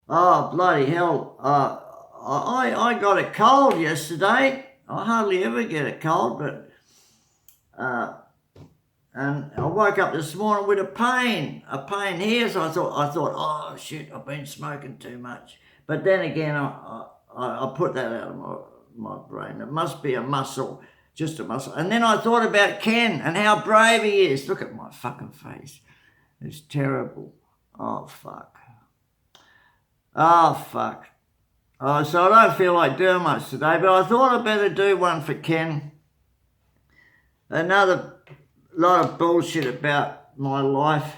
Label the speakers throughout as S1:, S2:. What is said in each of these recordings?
S1: Oh, bloody hell. I got a cold yesterday. I hardly ever get a cold, but and I woke up this morning with a pain here. So I thought, oh shit, I've been smoking too much. But then again, I put that out of my brain. It must be a muscle, just a muscle. And then I thought about Ken and how brave he is. Look at my fucking face. It's terrible. Oh fuck. Oh fuck. Oh, so I don't feel like doing much today, but I thought I'd better do one for Ken. Another lot of bullshit about my life.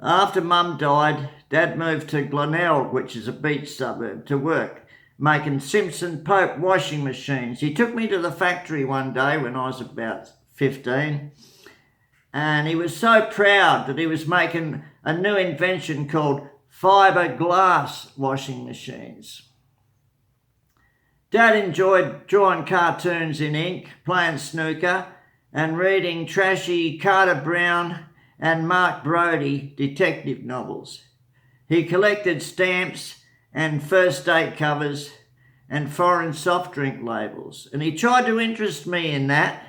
S1: After Mum died, Dad moved to Glenelg, which is a beach suburb, to work, making Simpson Pope washing machines. He took me to the factory one day when I was about 15, and he was so proud that he was making a new invention called fiberglass washing machines. Dad enjoyed drawing cartoons in ink, playing snooker, and reading trashy Carter Brown and Mark Brody detective novels. He collected stamps and first date covers and foreign soft drink labels, and he tried to interest me in that,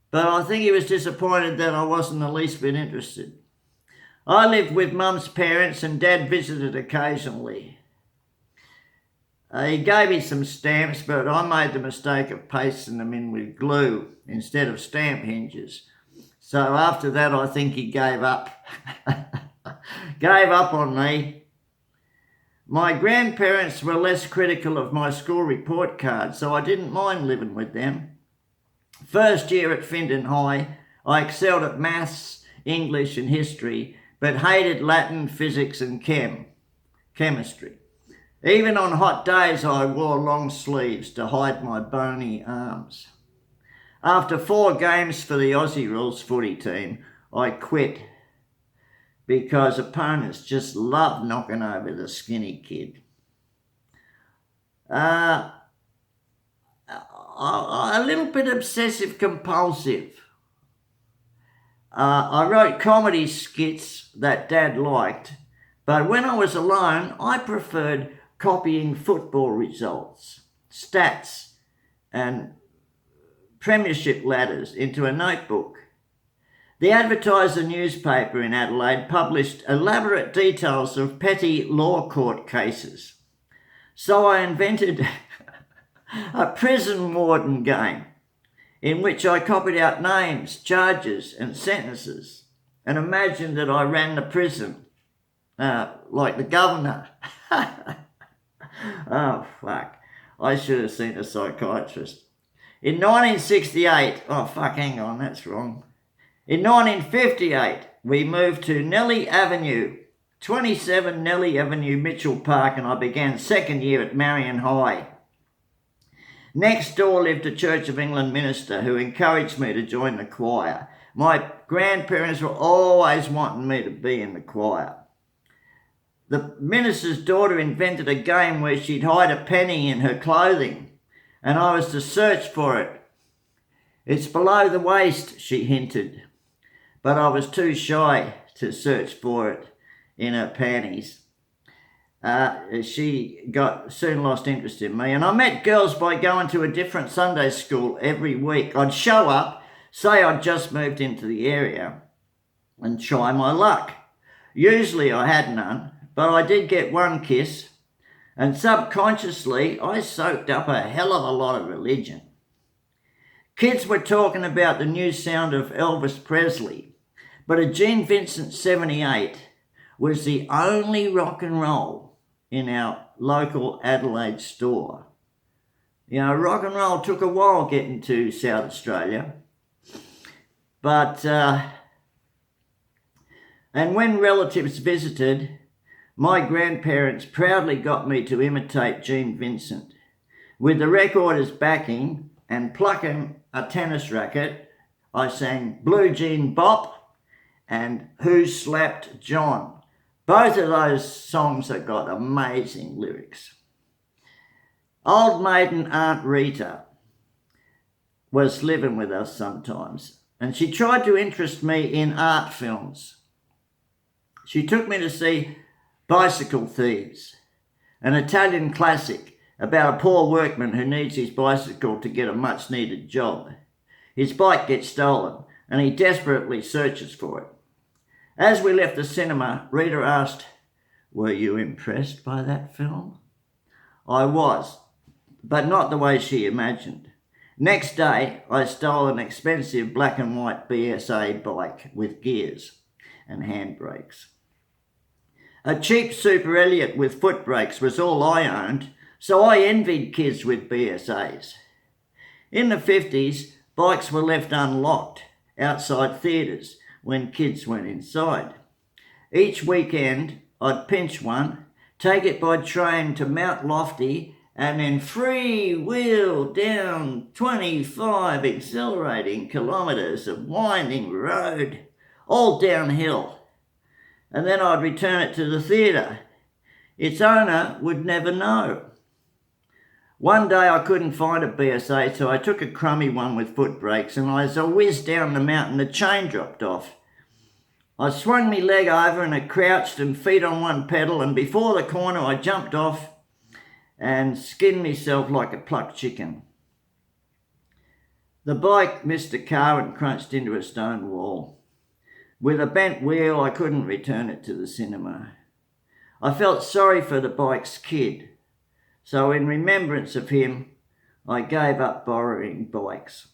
S1: but I think he was disappointed that I wasn't the least bit interested. I lived with Mum's parents and Dad visited occasionally. He gave me some stamps, but I made the mistake of pasting them in with glue instead of stamp hinges. So after that, I think he gave up. Gave up on me. My grandparents were less critical of my school report card, so I didn't mind living with them. First year at Findon High, I excelled at maths, English and history, but hated Latin, physics and chemistry. Even on hot days, I wore long sleeves to hide my bony arms. After 4 games for the Aussie Rules footy team, I quit because opponents just loved knocking over the skinny kid. A little bit obsessive compulsive. I wrote comedy skits that Dad liked, but when I was alone, I preferred copying football results, stats, and premiership ladders into a notebook. The Advertiser newspaper in Adelaide published elaborate details of petty law court cases. So I invented a prison warden game in which I copied out names, charges and sentences and imagined that I ran the prison, like the governor. Oh, fuck. I should have seen a psychiatrist. In 1968, hang on, that's wrong. In 1958, we moved to Nellie Avenue, 27 Nellie Avenue, Mitchell Park, and I began second year at Marion High. Next door lived a Church of England minister who encouraged me to join the choir. My grandparents were always wanting me to be in the choir. The minister's daughter invented a game where she'd hide a penny in her clothing, and I was to search for it. It's below the waist, she hinted, but I was too shy to search for it in her panties. She soon lost interest in me, and I met girls by going to a different Sunday school every week. I'd show up, say I'd just moved into the area, and try my luck. Usually I had none, but I did get one kiss, and subconsciously I soaked up a hell of a lot of religion. Kids were talking about the new sound of Elvis Presley, but a Gene Vincent 78 was the only rock and roll in our local Adelaide store. You know, rock and roll took a while getting to South Australia, but and when relatives visited, my grandparents proudly got me to imitate Gene Vincent. With the record as backing and plucking a tennis racket, I sang Blue Jean Bop and Who Slapped John. Both of those songs have got amazing lyrics. Old maiden Aunt Rita was living with us sometimes, and she tried to interest me in art films. She took me to see Bicycle Thieves, an Italian classic about a poor workman who needs his bicycle to get a much-needed job. His bike gets stolen, and he desperately searches for it. As we left the cinema, Rita asked, "Were you impressed by that film?" I was, but not the way she imagined. Next day, I stole an expensive black and white BSA bike with gears and handbrakes. A cheap Super Elliott with foot brakes was all I owned, so I envied kids with BSAs. In the 50s, bikes were left unlocked outside theatres when kids went inside. Each weekend, I'd pinch one, take it by train to Mount Lofty, and then free-wheel down 25 exhilarating kilometres of winding road, all downhill. And then I'd return it to the theatre. Its owner would never know. One day I couldn't find a BSA, so I took a crummy one with foot brakes, and as I whizzed down the mountain, the chain dropped off. I swung my leg over and I crouched and feet on one pedal, and before the corner I jumped off and skinned myself like a plucked chicken. The bike missed a car and crunched into a stone wall. With a bent wheel, I couldn't return it to the cinema. I felt sorry for the bike's kid, so in remembrance of him, I gave up borrowing bikes.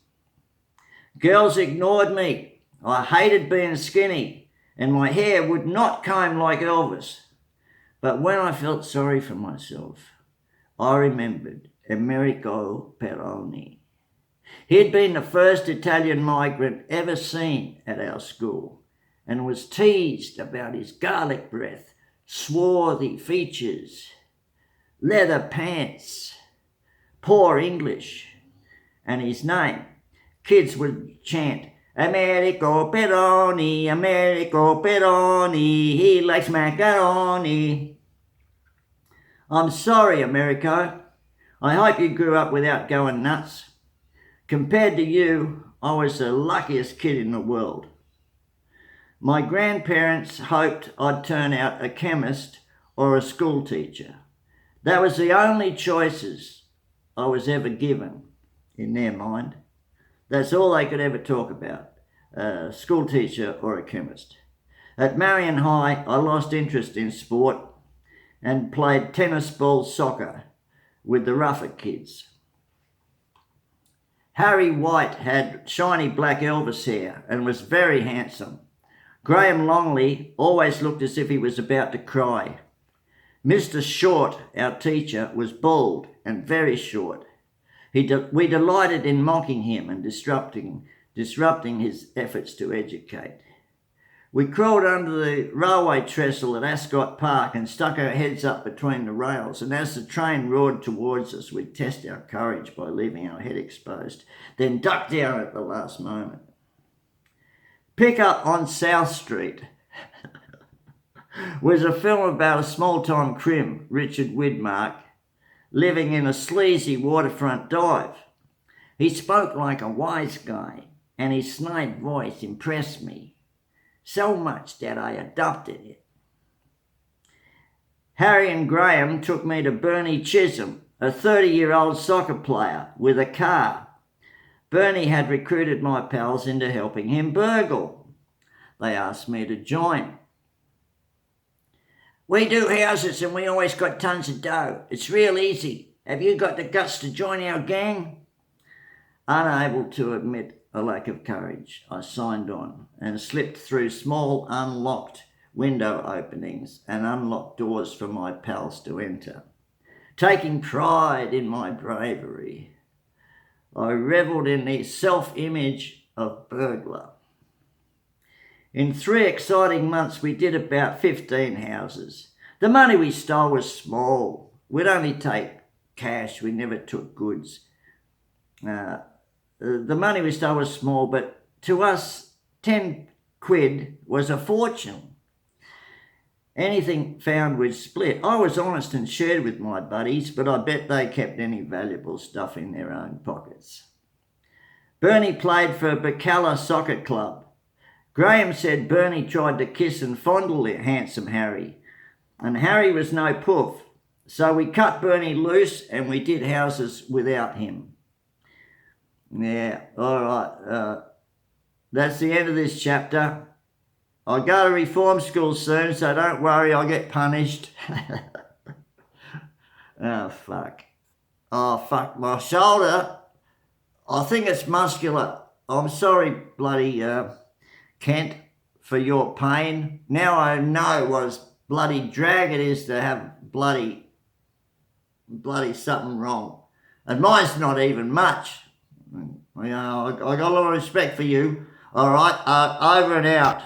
S1: Girls ignored me. I hated being skinny, and my hair would not comb like Elvis. But when I felt sorry for myself, I remembered Americo Peroni. He'd been the first Italian migrant ever seen at our school and was teased about his garlic breath, swarthy features, leather pants, poor English, and his name. Kids would chant, "Americo Peroni, Americo Peroni, he likes macaroni." I'm sorry, Americo. I hope you grew up without going nuts. Compared to you, I was the luckiest kid in the world. My grandparents hoped I'd turn out a chemist or a school teacher. That was the only choices I was ever given in their mind. That's all they could ever talk about, a school teacher or a chemist. At Marion High, I lost interest in sport and played tennis ball soccer with the rougher kids. Harry White had shiny black Elvis hair and was very handsome. Graham Longley always looked as if he was about to cry. Mr. Short, our teacher, was bald and very short. We delighted in mocking him and disrupting his efforts to educate. We crawled under the railway trestle at Ascot Park and stuck our heads up between the rails, and as the train roared towards us, we'd test our courage by leaving our head exposed, then duck down at the last moment. Pick Up on South Street was a film about a small-time crim, Richard Widmark, living in a sleazy waterfront dive. He spoke like a wise guy, and his snide voice impressed me so much that I adopted it. Harry and Graham took me to Bernie Chisholm, a 30-year-old soccer player with a car. Bernie had recruited my pals into helping him burgle. They asked me to join. "We do houses and we always got tons of dough. It's real easy. Have you got the guts to join our gang?" Unable to admit a lack of courage, I signed on and slipped through small unlocked window openings and unlocked doors for my pals to enter. Taking pride in my bravery, I revelled in the self-image of burglar. In 3 exciting months, we did about 15 houses. The money we stole was small. We'd only take cash. We never took goods. The money we stole was small, but to us, 10 quid was a fortune. Anything found we'd split. I was honest and shared with my buddies, but I bet they kept any valuable stuff in their own pockets. Bernie played for Bacala Soccer Club. Graham said Bernie tried to kiss and fondle the handsome Harry, And Harry was no poof. So we cut Bernie loose and we did houses without him. Yeah, all right. That's the end of this chapter. I'll go to reform school soon, so don't worry, I'll get punished. Oh, fuck. Oh, fuck, my shoulder. I think it's muscular. I'm sorry, bloody Kent, for your pain. Now I know what a bloody drag it is to have bloody something wrong. And mine's not even much. You know, I got a lot of respect for you. All right, over and out.